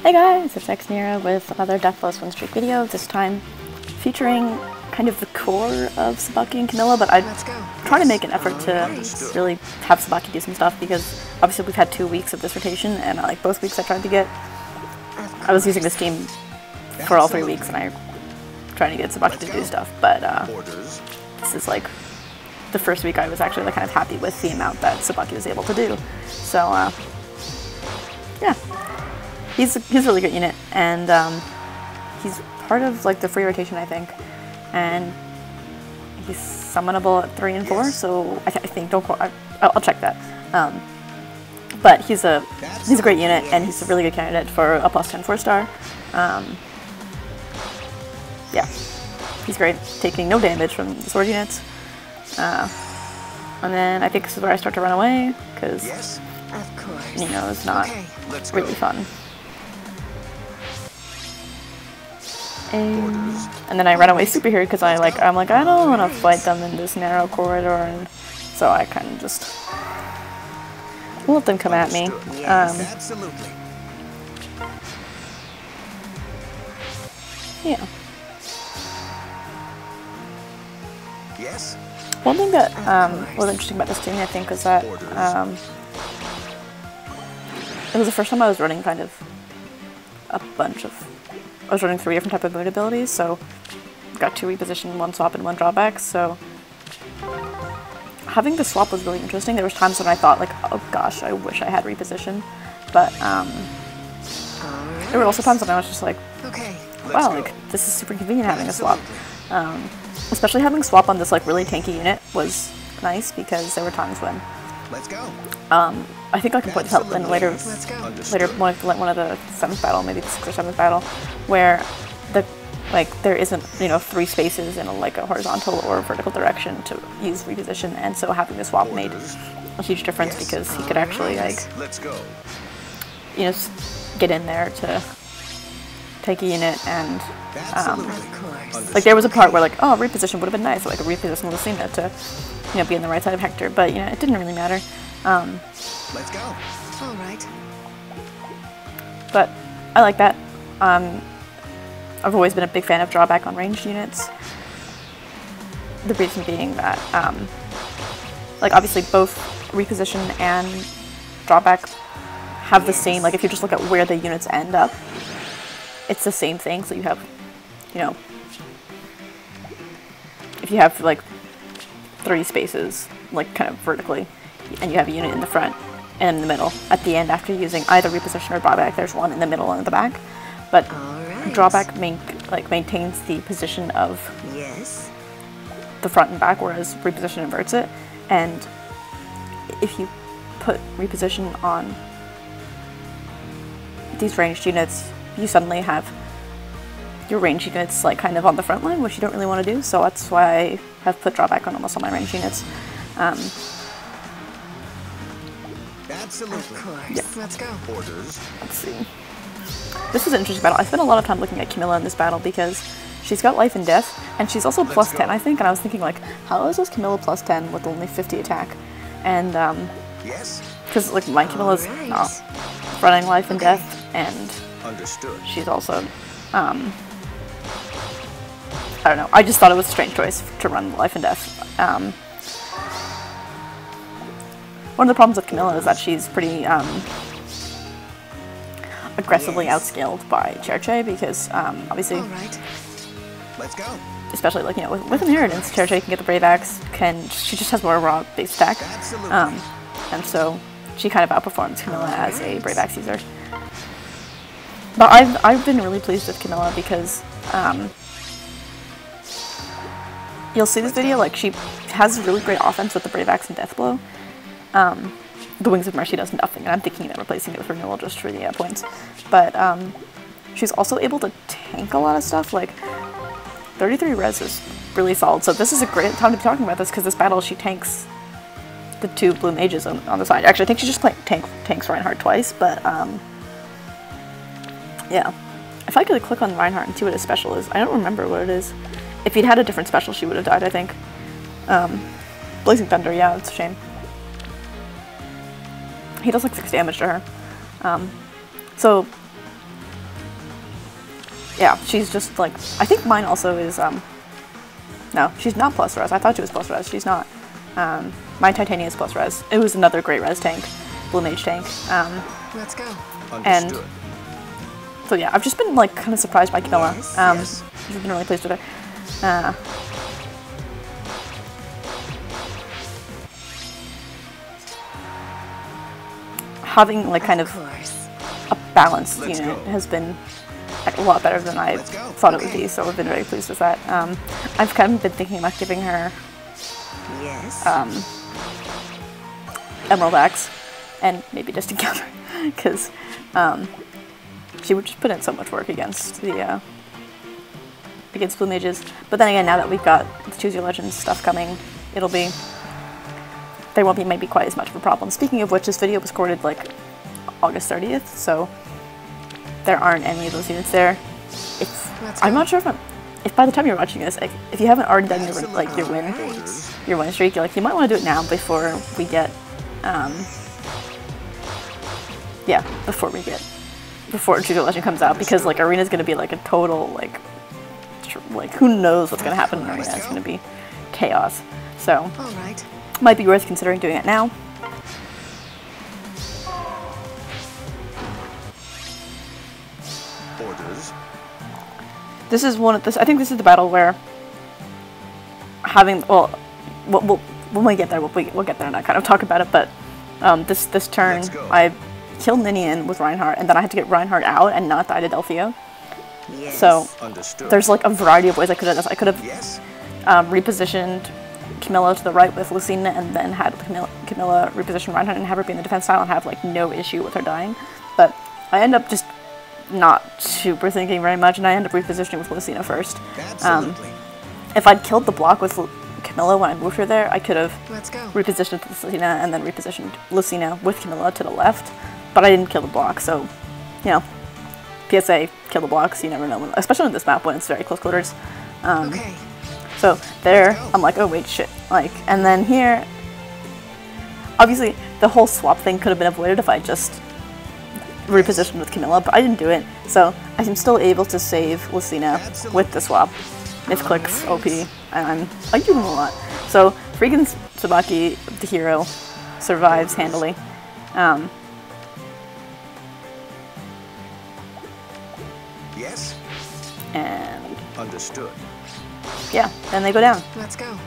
Hey guys, it's xNira with another Deathless win streak video, this time featuring kind of the core of Subaki and Camilla, but I try to make an effort to really have Subaki do some stuff because obviously we've had 2 weeks of this rotation and like both weeks I was using this team for all 3 weeks and I trying to get Subaki to do stuff, but this is like the first week I was actually like kind of happy with the amount that Subaki was able to do. So yeah. He's a really good unit, and he's part of like the free rotation, I think, and he's summonable at 3 and 4. So I think I'll check that. But he's a great unit, and he's a really good candidate for a +10 4-star. Yeah, he's great, taking no damage from the sword units. And then I think this is where I start to run away because Nino is not really fun. And then I run away super here because I'm like I don't want to fight them in this narrow corridor, and so I kind of just let them come at me. Yeah. Yes. One thing that was interesting about this team, I think, was that it was the first time I was running kind of I was running 3 different types of mood abilities, so got 2 reposition, 1 swap, and 1 drawback, so having the swap was really interesting. There was times when I thought like, oh gosh, I wish I had reposition, but there were also times when I was just like, wow, like this is super convenient having a swap. Especially having swap on this like really tanky unit was nice because there were times when I think I can point this out in later one of the 7th battle, maybe the 6th or 7th battle, where there isn't 3 spaces in a horizontal or vertical direction to use reposition, and so having the swap made a huge difference because he could actually get in there to take a unit, and there was a part where oh, reposition would have been nice, like a reposition Lucina to be on the right side of Hector, but it didn't really matter. Let's go. All right. But I like that. I've always been a big fan of drawback on ranged units. The reason being that, obviously both reposition and drawback have the same, if you just look at where the units end up, it's the same thing. So you have, if you have 3 spaces, kind of vertically, and you have a unit in the front and in the middle. At the end, after using either reposition or drawback, there's one in the middle and at the back. But drawback maintains the position of the front and back, whereas reposition inverts it. And if you put reposition on these ranged units, you suddenly have your ranged units kind of on the front line, which you don't really want to do. So that's why I have put drawback on almost all my ranged units. Absolutely. Of course. Yeah. Let's go. Orders. Let's see. This is an interesting battle. I spent a lot of time looking at Camilla in this battle because she's got life and death, and she's also +10, I think, and I was thinking how is this Camilla +10 with only 50 attack? And because my Camilla's not running life and death, and she's also I don't know, I just thought it was a strange choice to run life and death. One of the problems with Camilla is that she's pretty aggressively outscaled by Cherche because obviously, let's go. Especially with Inheritance, Cherche can get the Brave Axe. She just has more raw base attack, and so she kind of outperforms Camilla as a Brave Axe user. But I've been really pleased with Camilla because you'll see this video, she has really great offense with the Brave Axe and Death Blow. The Wings of Mercy does nothing, and I'm thinking about replacing it with Renewal just for the points. But she's also able to tank a lot of stuff. 33 res is really solid, so this is a great time to be talking about this because this battle she tanks the 2 blue mages on the side. Actually, I think she just tanks Reinhardt twice, but yeah. If I could click on Reinhardt and see what his special is, I don't remember what it is. If he'd had a different special, she would have died, I think. Blazing Thunder, yeah, it's a shame. He does 6 damage to her. So yeah, she's just like, I think mine also is, no, she's not plus res. I thought she was plus res. She's not. My Titania is plus res. It was another great res tank, blue mage tank. Let's go. And so yeah, I've just been like kind of surprised by Camilla. I've been really pleased with her. Having like kind of a balanced unit has been like, a lot better than I thought it would be, so I've been very pleased with that. I've kind of been thinking about giving her Emerald Axe and maybe just together, because she would just put in so much work against the against blue mages. But then again, now that we've got the Choose Your Legends stuff coming, there won't be maybe quite as much of a problem. Speaking of which, this video was recorded like August 30th, so there aren't any of those units there. I'm not sure if by the time you're watching this, if you haven't already done your win streak, like you might want to do it now before we get before Choose Your Legend comes out, because like Arena's gonna be like a total like who knows what's gonna happen in Arena. It's gonna be chaos. So might be worth considering doing it now. Orders. This is one of this. I think this is the battle where having when we get there, we'll get there and I kind of talk about it. But this turn, I killed Ninian with Reinhardt, and then I had to get Reinhardt out and not die to Delphio. So there's like a variety of ways I could have done this. I could have repositioned Camilla to the right with Lucina, and then had Camilla reposition Reinhardt and have her be in the defense style and have like no issue with her dying. But I end up just not super thinking very much, and I end up repositioning with Lucina first. If I'd killed the block with Camilla when I moved her there, I could have repositioned Lucina and then repositioned Lucina with Camilla to the left, but I didn't kill the block, so, you know, PSA, kill the blocks, you never know, especially on this map when it's very close quarters. So there, I'm like, oh wait, shit, like, and then here, obviously, the whole swap thing could have been avoided if I just repositioned with Camilla, but I didn't do it, so I'm still able to save Lucina with the swap. Misclicks, OP, and I do them a lot. So, freaking Subaki, the hero, survives handily. Yes. And understood. Yeah, then they go down. Let's go.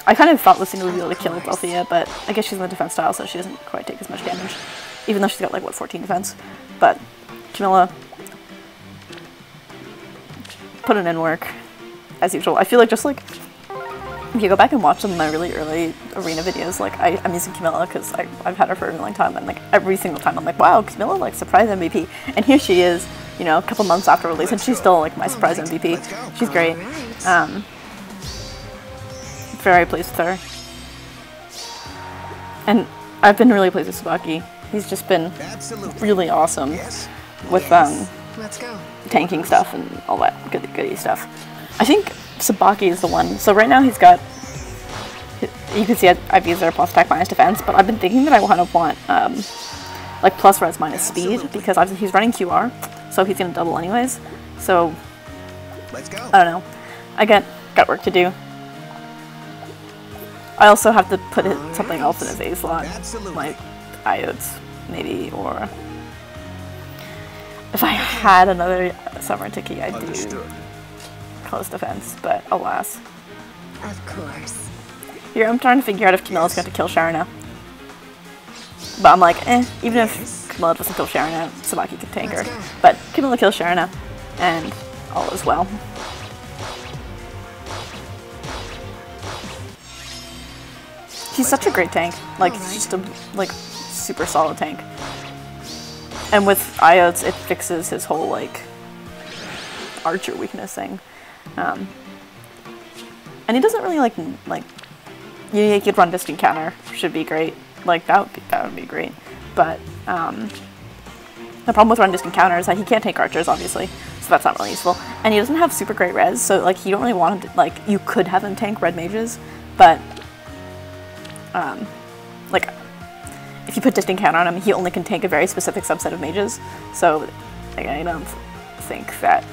I kind of thought Lucina would be able to kill Delphia, but I guess she's in the defense style, so she doesn't quite take as much damage. Even though she's got like, what, 14 defense. But Camilla put in work, as usual. I feel like just like, if you go back and watch some of my really early Arena videos, like I'm using Camilla because I've had her for a long time, and like every single time I'm like, wow, Camilla, like surprise MVP. And here she is, you know, a couple months after release, and she's still like my surprise MVP. She's great. Very pleased with her. And I've been really pleased with Subaki. He's just been really awesome with tanking stuff and all that goody stuff. I think Subaki is the one. So right now he's got, you can see I've used their plus attack minus defense, but I've been thinking that I kind of want like plus res minus speed, because he's running QR, so he's gonna double anyways. So I don't know. I got work to do. I also have to put something else in his A slot, like IOTS maybe, or if I had another summer ticky, I'd do close defense, but alas. Of course. Here, I'm trying to figure out if Camilla's going to kill Sharana. But I'm like, even if Camilla doesn't kill Sharana, Subaki can tank her. But Camilla kills Sharana, and all is well. He's such a great tank. Like, he's just a super solid tank. And with IOTS, it fixes his whole like archer weakness thing. And he doesn't really like you could run distant counter, should be great. Like that would be great. But the problem with run distant counter is that he can't take archers, obviously, so that's not really useful. And he doesn't have super great res, so like you don't really want him to, like, you could have him tank red mages, but like if you put distant counter on him, he only can tank a very specific subset of mages. So again, think that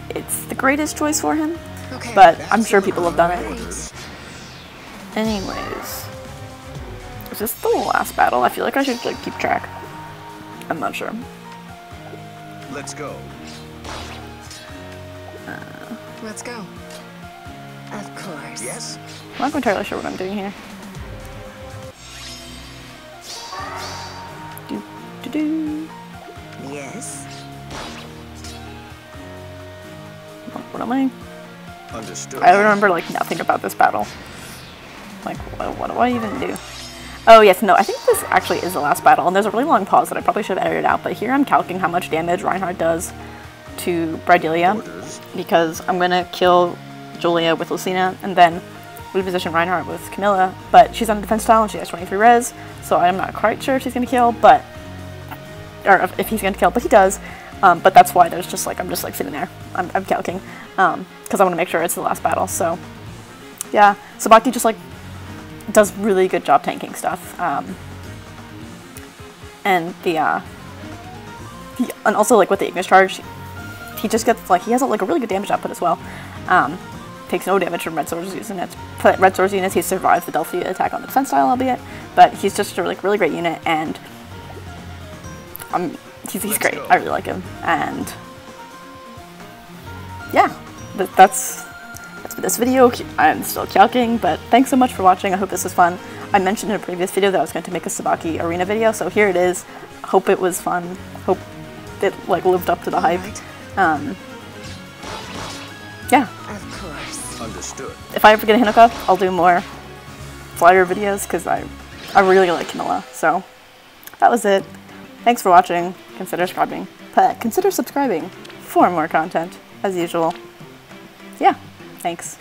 it's the greatest choice for him, Okay. but I'm sure people have done it. Orders. Anyways, is this the last battle? I feel like I should like keep track. I'm not sure. Let's go. Let's go. Of course. Yes. I'm not entirely sure what I'm doing here. Do do do. Yes. What am I? Understood. I remember like nothing about this battle. Like, what do I even do? Oh yes, no, I think this actually is the last battle, and there's a really long pause that I probably should have edited out, but here I'm calculating how much damage Reinhardt does to Brydelia, Orders. because I'm gonna kill Julia with Lucina, and then reposition Reinhardt with Camilla, but she's on defense style and she has 23 res, so I'm not quite sure if she's gonna kill, but, or if he's gonna kill, but he does, but that's why there's just like, I'm just like sitting there, I'm calculating, because I want to make sure it's the last battle, so, yeah, Subaki just like, does really good job tanking stuff, and the, and also like with the Ignis charge, he just gets like, he has like a really good damage output as well, takes no damage from Red Swords units. Red Swords units, he survives the Delphi attack on the defense style, albeit, but he's just a like really great unit, and he's great. I really like him, and yeah, that's for this video. I'm still calcing, but thanks so much for watching. I hope this was fun. I mentioned in a previous video that I was going to make a Subaki arena video, so here it is. Hope it was fun. Hope it like lived up to the hype. Yeah. Of course. Understood. If I ever get a Hinoka, I'll do more flyer videos because I really like Camilla. So that was it. Thanks for watching. Consider subscribing for more content as usual. Yeah, thanks.